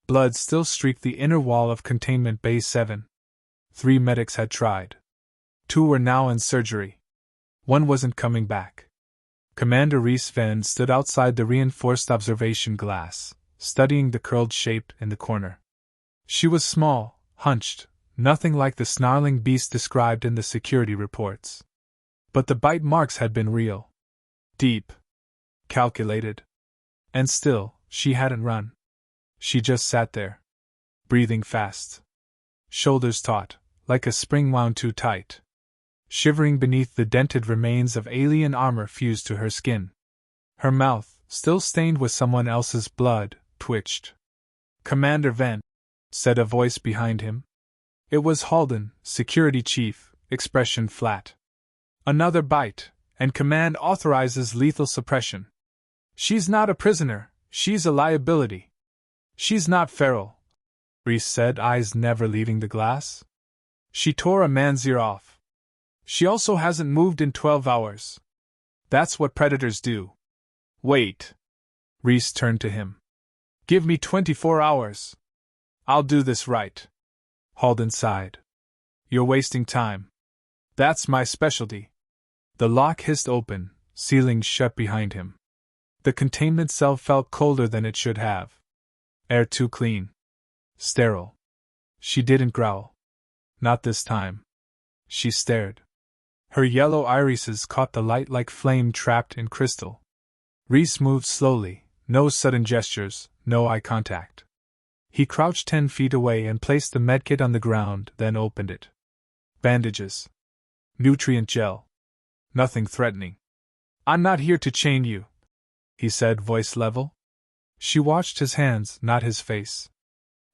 Blood still streaked the inner wall of Containment Bay 7. 3 medics had tried. 2 were now in surgery. 1 wasn't coming back. Commander Rhys Van stood outside the reinforced observation glass, studying the curled shape in the corner. She was small, hunched, nothing like the snarling beast described in the security reports. But the bite marks had been real. Deep. Calculated. And still, she hadn't run. She just sat there. Breathing fast. Shoulders taut, like a spring wound too tight. Shivering beneath the dented remains of alien armor fused to her skin. Her mouth, still stained with someone else's blood, twitched. "Commander Van," said a voice behind him. It was Halden, security chief, expression flat. "Another bite, and command authorizes lethal suppression. She's not a prisoner, she's a liability." "She's not feral," Rhys said, eyes never leaving the glass. "She tore a man's ear off. She also hasn't moved in 12 hours. That's what predators do." "Wait." Rhys turned to him. "Give me 24 hours. I'll do this right." Halden sighed. "You're wasting time. That's my specialty." The lock hissed open, sealing shut behind him. The containment cell felt colder than it should have. Air too clean. Sterile. She didn't growl. Not this time. She stared. Her yellow irises caught the light like flame trapped in crystal. Rhys moved slowly, no sudden gestures, no eye contact. He crouched 10 feet away and placed the medkit on the ground, then opened it. Bandages. Nutrient gel. Nothing threatening. "I'm not here to chain you," he said, voice level. She watched his hands, not his face.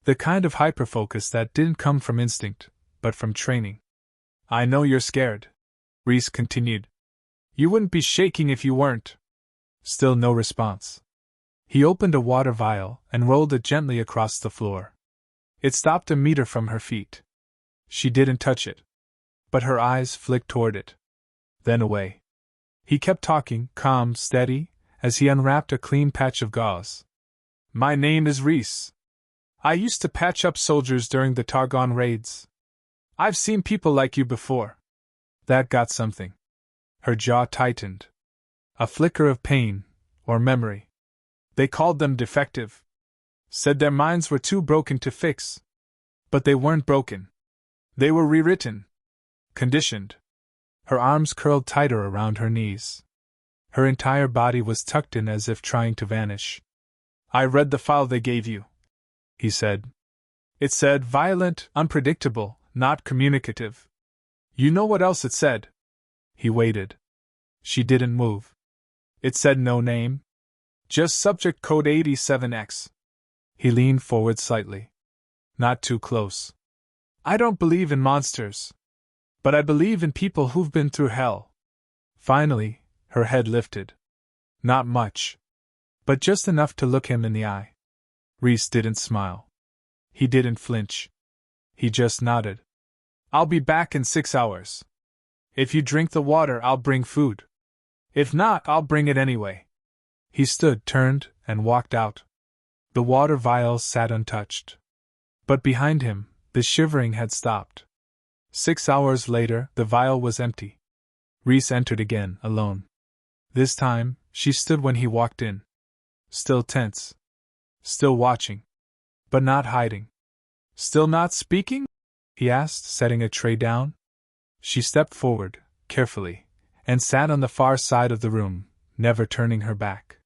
The kind of hyperfocus that didn't come from instinct, but from training. "I know you're scared," Rhys continued. "You wouldn't be shaking if you weren't." Still no response. He opened a water vial and rolled it gently across the floor. It stopped a meter from her feet. She didn't touch it. But her eyes flicked toward it. Then away. He kept talking, calm, steady, as he unwrapped a clean patch of gauze. "My name is Rhys. I used to patch up soldiers during the Targon raids. I've seen people like you before." That got something. Her jaw tightened. A flicker of pain, or memory. "They called them defective. Said their minds were too broken to fix. But they weren't broken. They were rewritten. Conditioned." Her arms curled tighter around her knees. Her entire body was tucked in as if trying to vanish. "I read the file they gave you," he said. "It said violent, unpredictable, not communicative. You know what else it said?" He waited. She didn't move. "It said no name. Just subject code 87X. He leaned forward slightly. Not too close. "I don't believe in monsters. But I believe in people who've been through hell." Finally, her head lifted. Not much. But just enough to look him in the eye. Rhys didn't smile. He didn't flinch. He just nodded. "I'll be back in 6 hours. If you drink the water, I'll bring food. If not, I'll bring it anyway." He stood, turned, and walked out. The water vial sat untouched. But behind him, the shivering had stopped. 6 hours later, the vial was empty. Rhys entered again, alone. This time, she stood when he walked in. Still tense. Still watching. But not hiding. "Still not speaking?" he asked, setting a tray down. She stepped forward, carefully, and sat on the far side of the room, never turning her back.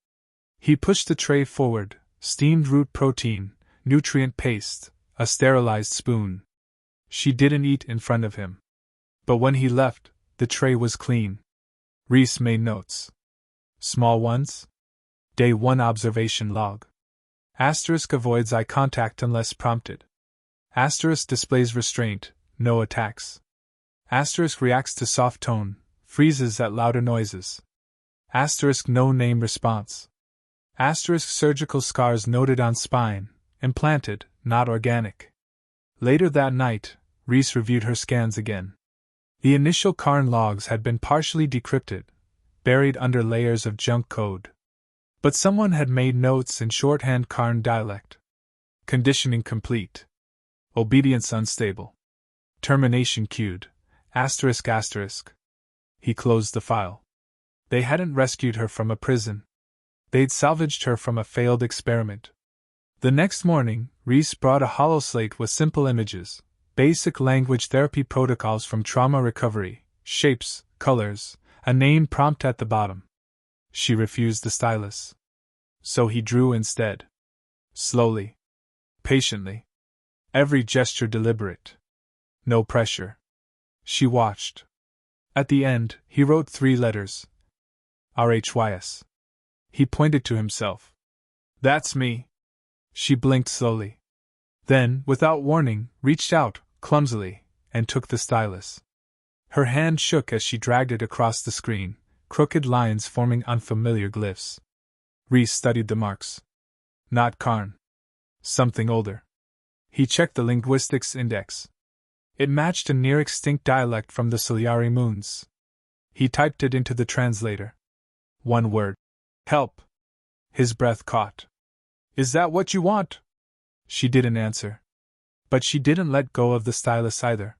He pushed the tray forward, steamed root protein, nutrient paste, a sterilized spoon. She didn't eat in front of him. But when he left, the tray was clean. Rhys made notes. Small ones? Day 1 observation log. Asterisk avoids eye contact unless prompted. Asterisk displays restraint, no attacks. Asterisk reacts to soft tone, freezes at louder noises. Asterisk no name response. Asterisk surgical scars noted on spine, implanted, not organic. Later that night, Rhys reviewed her scans again. The initial Karn logs had been partially decrypted, buried under layers of junk code. But someone had made notes in shorthand Karn dialect. Conditioning complete. Obedience unstable. Termination queued. Asterisk asterisk. He closed the file. They hadn't rescued her from a prison. They'd salvaged her from a failed experiment. The next morning, Reese brought a hollow slate with simple images, basic language therapy protocols from trauma recovery, shapes, colors, a name prompt at the bottom. She refused the stylus. So he drew instead. Slowly. Patiently. Every gesture deliberate. No pressure. She watched. At the end, he wrote 3 letters. RHYS. He pointed to himself. That's me. She blinked slowly. Then, without warning, reached out, clumsily, and took the stylus. Her hand shook as she dragged it across the screen, crooked lines forming unfamiliar glyphs. Reese studied the marks. Not Karn. Something older. He checked the linguistics index. It matched a near-extinct dialect from the Ciliari moons. He typed it into the translator. 1 word. Help. His breath caught. Is that what you want? She didn't answer. But she didn't let go of the stylus either.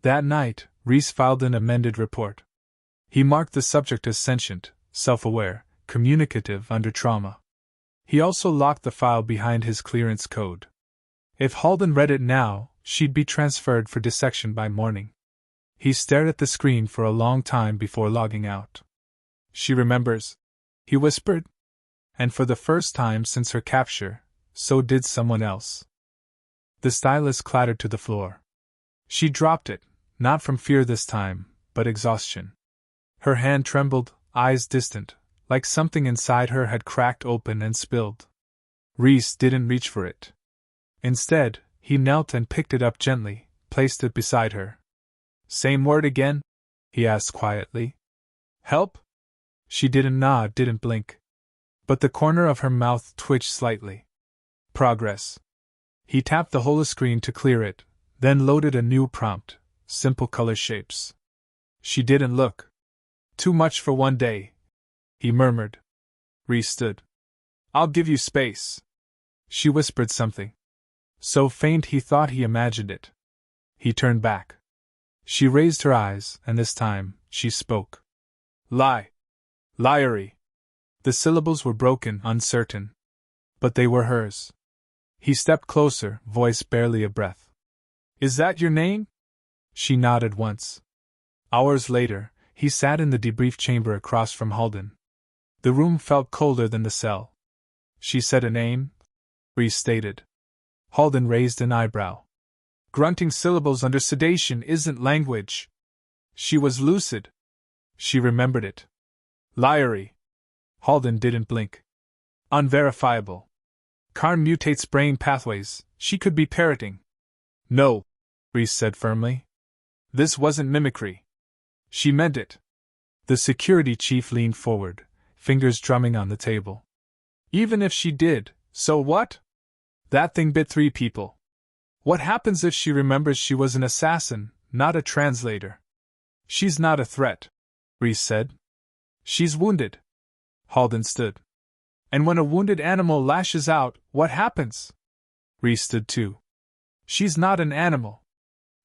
That night, Reese filed an amended report. He marked the subject as sentient, self-aware, communicative under trauma. He also locked the file behind his clearance code. If Halden read it now, she'd be transferred for dissection by morning. He stared at the screen for a long time before logging out. She remembers, he whispered. And for the first time since her capture, so did someone else. The stylus clattered to the floor. She dropped it, not from fear this time, but exhaustion. Her hand trembled, eyes distant, like something inside her had cracked open and spilled. Reese didn't reach for it. Instead, he knelt and picked it up gently, placed it beside her. Same word again? He asked quietly. Help? She didn't nod, didn't blink. But the corner of her mouth twitched slightly. Progress. He tapped the whole screen to clear it, then loaded a new prompt, simple color shapes. She didn't look. Too much for one day, he murmured. Reese stood. I'll give you space. She whispered something. So faint he thought he imagined it. He turned back. She raised her eyes, and this time, she spoke. Lie. Liary. The syllables were broken, uncertain. But they were hers. He stepped closer, voice barely a breath. Is that your name? She nodded once. Hours later, he sat in the debrief chamber across from Halden. The room felt colder than the cell. She said a name? Reese stated. Halden raised an eyebrow. Grunting syllables under sedation isn't language. She was lucid. She remembered it. Liary. Halden didn't blink. Unverifiable. Karn mutates brain pathways, she could be parroting. No, Reese said firmly. This wasn't mimicry. She meant it. The security chief leaned forward, fingers drumming on the table. Even if she did, so what? That thing bit 3 people. What happens if she remembers she was an assassin, not a translator? She's not a threat, Reese said. She's wounded. Halden stood. And when a wounded animal lashes out, what happens? Reese stood too. She's not an animal.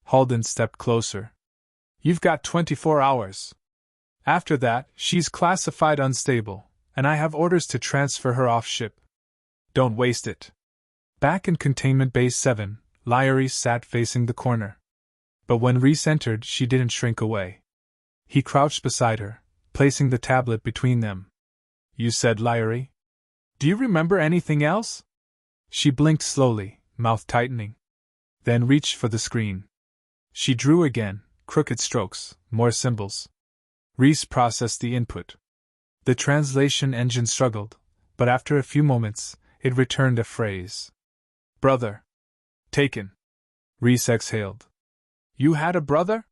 Halden stepped closer. You've got 24 hours. After that, she's classified unstable, and I have orders to transfer her off ship. Don't waste it. Back in Containment Base 7, Liary sat facing the corner. But when Reese entered, she didn't shrink away. He crouched beside her, placing the tablet between them. You said Liary? Do you remember anything else? She blinked slowly, mouth tightening. Then reached for the screen. She drew again, crooked strokes, more symbols. Reese processed the input. The translation engine struggled, but after a few moments, it returned a phrase. Brother. Taken. Reese exhaled. You had a brother?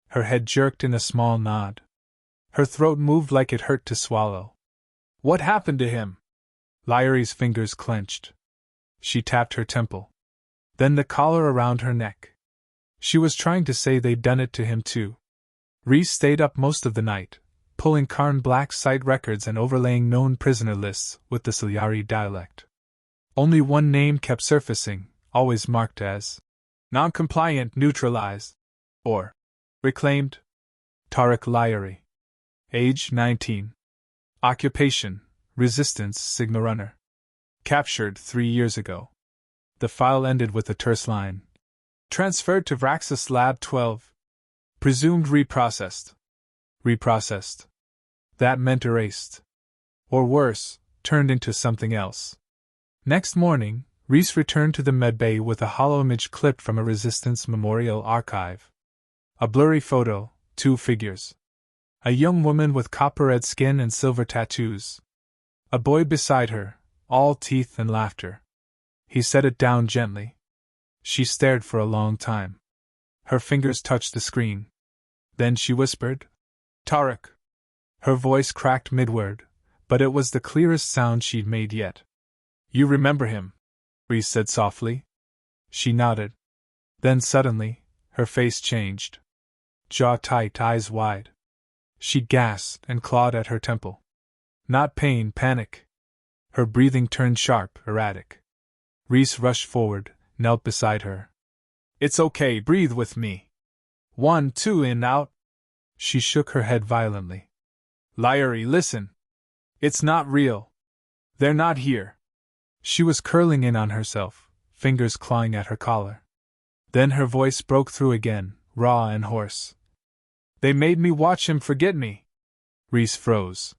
Her head jerked in a small nod. Her throat moved like it hurt to swallow. What happened to him? Liary's fingers clenched. She tapped her temple. Then the collar around her neck. She was trying to say they'd done it to him too. Reese stayed up most of the night, pulling Karn Black site records and overlaying known prisoner lists with the Ciliari dialect. Only one name kept surfacing, always marked as non-compliant, neutralized, or reclaimed. Tariq Lyari. Age 19. Occupation, Resistance Signal Runner. Captured 3 years ago. The file ended with a terse line. Transferred to Vraxis Lab 12. Presumed reprocessed. Reprocessed. That meant erased. Or worse, turned into something else. Next morning, Reese returned to the medbay with a hollow image clipped from a Resistance Memorial archive. A blurry photo, 2 figures. A young woman with copper-red skin and silver tattoos. A boy beside her, all teeth and laughter. He set it down gently. She stared for a long time. Her fingers touched the screen. Then she whispered, "Tariq." Her voice cracked mid-word, but it was the clearest sound she'd made yet. "You remember him?" Reese said softly. She nodded. Then suddenly, her face changed. Jaw tight, eyes wide. She gasped and clawed at her temple. Not pain, panic. Her breathing turned sharp, erratic. Reese rushed forward, knelt beside her. "It's okay, breathe with me. 1, 2, in, out." She shook her head violently. "Lyari, listen. It's not real. They're not here." She was curling in on herself, fingers clawing at her collar. Then her voice broke through again, raw and hoarse. "They made me watch him forget me." Reese froze.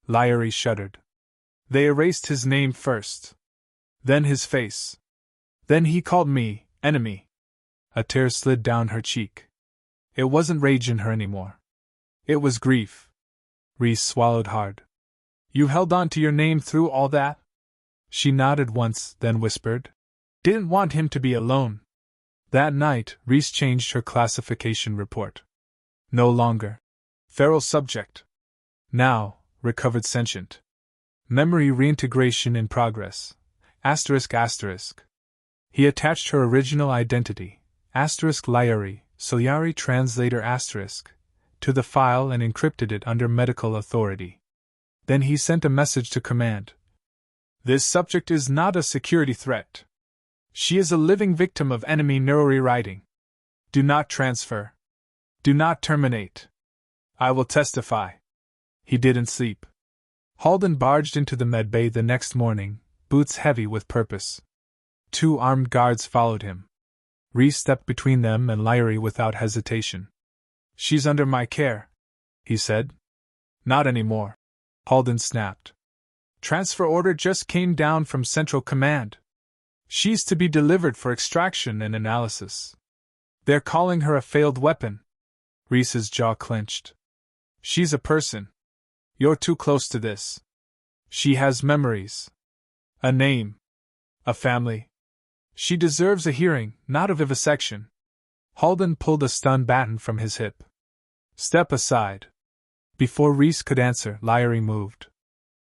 Lyari shuddered. "They erased his name first. Then his face. Then he called me enemy." A tear slid down her cheek. It wasn't rage in her anymore. It was grief. Reese swallowed hard. "You held on to your name through all that?" She nodded once, then whispered, "Didn't want him to be alone." That night, Reese changed her classification report. No longer feral subject. Now, recovered sentient. Memory reintegration in progress. ***. He attached her original identity, **Lyari, Soyari translator **, to the file and encrypted it under medical authority. Then he sent a message to command. "This subject is not a security threat. She is a living victim of enemy neurorewriting. Do not transfer. Do not terminate. I will testify." He didn't sleep. Halden barged into the medbay the next morning, boots heavy with purpose. 2 armed guards followed him. Reese stepped between them and Lyari without hesitation. "She's under my care," he said. "Not anymore," Halden snapped. "Transfer order just came down from Central Command. She's to be delivered for extraction and analysis. They're calling her a failed weapon." Reese's jaw clenched. "She's a person. You're too close to this. She has memories. A name. A family. She deserves a hearing, not a vivisection." Halden pulled a stun baton from his hip. "Step aside." Before Reese could answer, Lyari moved.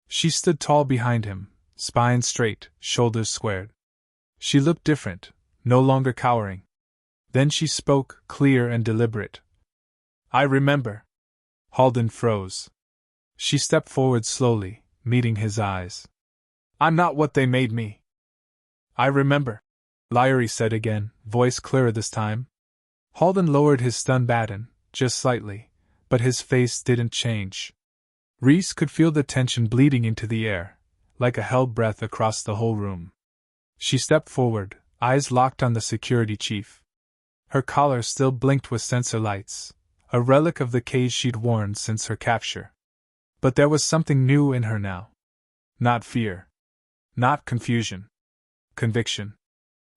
She stood tall behind him, spine straight, shoulders squared. She looked different, no longer cowering. Then she spoke, clear and deliberate. "I remember." Halden froze. She stepped forward slowly, meeting his eyes. "I'm not what they made me." "I remember," Lyari said again, voice clearer this time. Halden lowered his stun baton, just slightly, but his face didn't change. Reese could feel the tension bleeding into the air, like a held breath across the whole room. She stepped forward, eyes locked on the security chief. Her collar still blinked with sensor lights, a relic of the cage she'd worn since her capture. But there was something new in her now. Not fear. Not confusion. Conviction.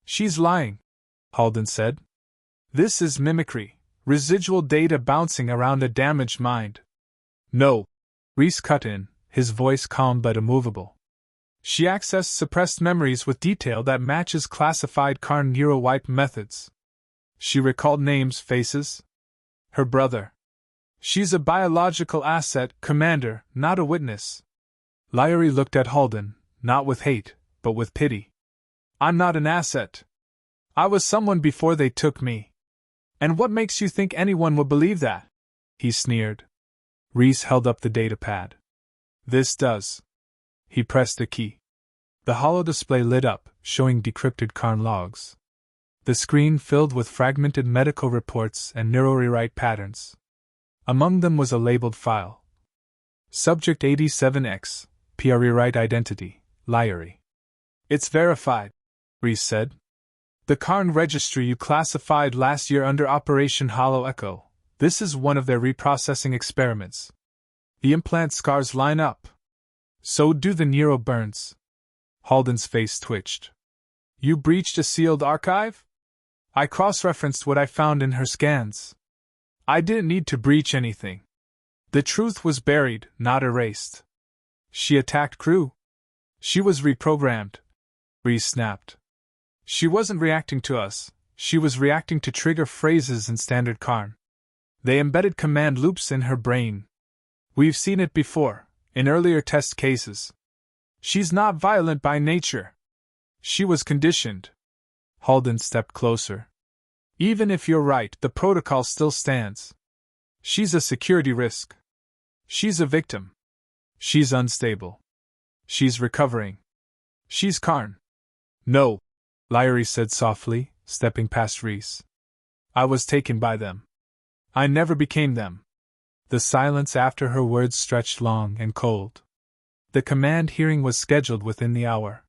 "She's lying," Halden said. "This is mimicry, residual data bouncing around a damaged mind." "No," Reese cut in, his voice calm but immovable. "She accessed suppressed memories with detail that matches classified Karn neurowipe methods. She recalled names, faces. Her brother. She's a biological asset, Commander, not a witness." Lyari looked at Halden, not with hate, but with pity. "I'm not an asset. I was someone before they took me. And what makes you think anyone will believe that?" he sneered. Reese held up the datapad. "This does." He pressed a key. The hollow display lit up, showing decrypted Karn logs. The screen filled with fragmented medical reports and neurorewrite patterns. Among them was a labeled file. Subject 87X, PR rewrite identity, Lyrie. It's verified, Reese said. The Karn registry you classified last year under Operation Hollow Echo. This is one of their reprocessing experiments. The implant scars line up. So do the neuro burns. Halden's face twitched. You breached a sealed archive? I cross-referenced what I found in her scans. I didn't need to breach anything. The truth was buried, not erased. She attacked crew. She was reprogrammed. Reese snapped. She wasn't reacting to us, she was reacting to trigger phrases in standard Karn. They embedded command loops in her brain. We've seen it before, in earlier test cases. She's not violent by nature. She was conditioned. Halden stepped closer. Even if you're right, the protocol still stands. She's a security risk. She's a victim. She's unstable. She's recovering. She's Karn. No, Lyrie said softly, stepping past Reese. I was taken by them. I never became them. The silence after her words stretched long and cold. The command hearing was scheduled within the hour.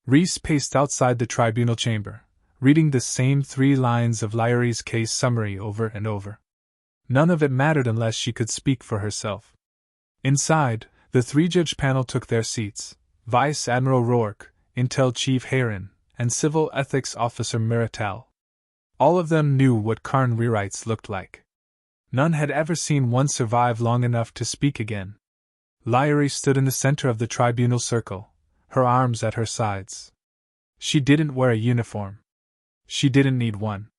Reese paced outside the tribunal chamber, reading the same 3 lines of Lyrie's case summary over and over. None of it mattered unless she could speak for herself. Inside, the 3-judge panel took their seats: Vice Admiral Rourke, Intel Chief Heron, and Civil Ethics Officer Miratal. All of them knew what Karn rewrites looked like. None had ever seen one survive long enough to speak again. Lyrie stood in the center of the tribunal circle, her arms at her sides. She didn't wear a uniform. She didn't need one.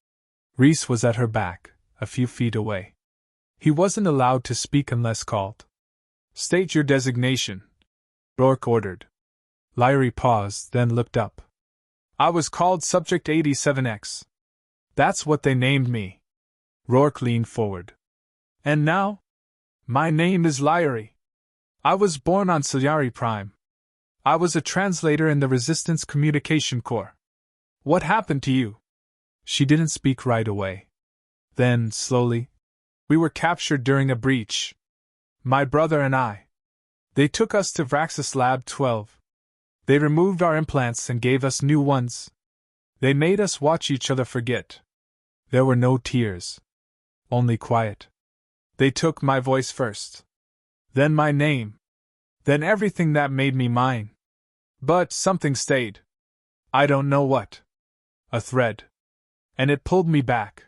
Reese was at her back, a few feet away. He wasn't allowed to speak unless called. State your designation, Rourke ordered. Lyrie paused, then looked up. I was called Subject 87X. That's what they named me. Rourke leaned forward. And now? My name is Lyrie. I was born on Salyari Prime. I was a translator in the Resistance Communication Corps. What happened to you? She didn't speak right away. Then, slowly, we were captured during a breach. My brother and I. They took us to Vraxis Lab 12. They removed our implants and gave us new ones. They made us watch each other forget. There were no tears. Only quiet. They took my voice first. Then my name. Then everything that made me mine. But something stayed. I don't know what. A thread. And it pulled me back.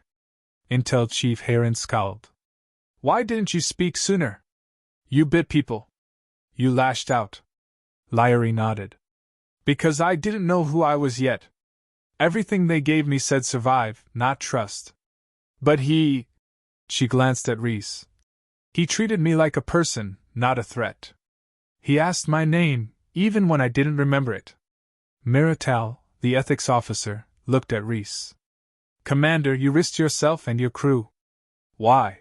Intel Chief Heron scowled. Why didn't you speak sooner? You bit people. You lashed out. Lyrie nodded. Because I didn't know who I was yet. Everything they gave me said survive, not trust. But he... She glanced at Reese. He treated me like a person, not a threat. He asked my name, even when I didn't remember it. Miratal, the ethics officer, looked at Reese. Commander, you risked yourself and your crew. Why?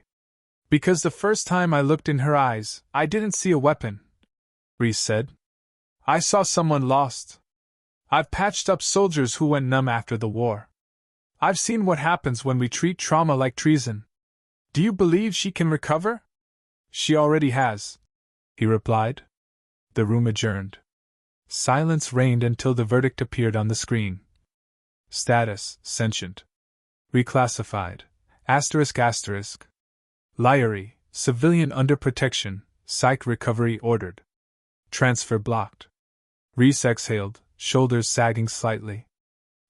Because the first time I looked in her eyes, I didn't see a weapon, Reese said. I saw someone lost. I've patched up soldiers who went numb after the war. I've seen what happens when we treat trauma like treason. Do you believe she can recover? She already has, he replied. The room adjourned. Silence reigned until the verdict appeared on the screen. Status, sentient. Reclassified, ***. Lyrie, civilian under protection, psych recovery ordered. Transfer blocked. Reese exhaled, shoulders sagging slightly.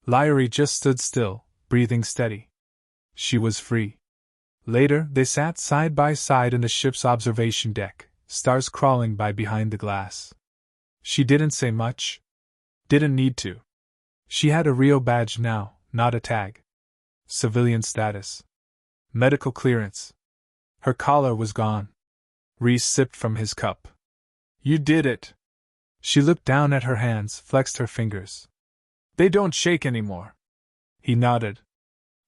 Lyrie just stood still, breathing steady. She was free. Later, they sat side by side in the ship's observation deck, stars crawling by behind the glass. She didn't say much. Didn't need to. She had a Rio badge now, not a tag. Civilian status. Medical clearance. Her collar was gone. Reese sipped from his cup. You did it. She looked down at her hands, flexed her fingers. They don't shake anymore. He nodded.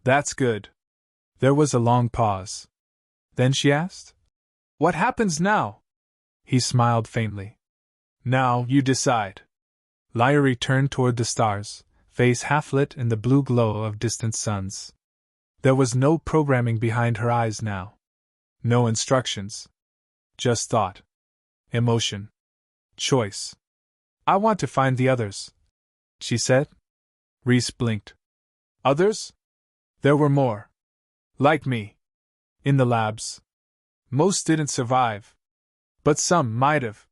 That's good. There was a long pause. Then she asked, What happens now? He smiled faintly. Now you decide. Lyrie turned toward the stars, face half lit in the blue glow of distant suns. There was no programming behind her eyes now. No instructions. Just thought. Emotion. Choice. I want to find the others, she said. Rhys blinked. Others? There were more. Like me. In the labs. Most didn't survive. But some might have.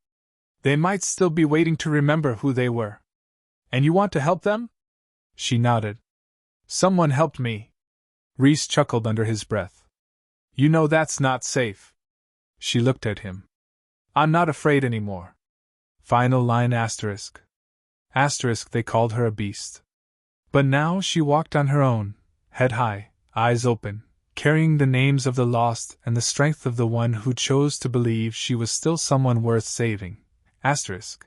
They might still be waiting to remember who they were. And you want to help them? She nodded. Someone helped me. Rhys chuckled under his breath. You know that's not safe. She looked at him. I'm not afraid anymore. Final line asterisk. Asterisk, they called her a beast. But now she walked on her own, head high, eyes open, carrying the names of the lost and the strength of the one who chose to believe she was still someone worth saving. Asterisk.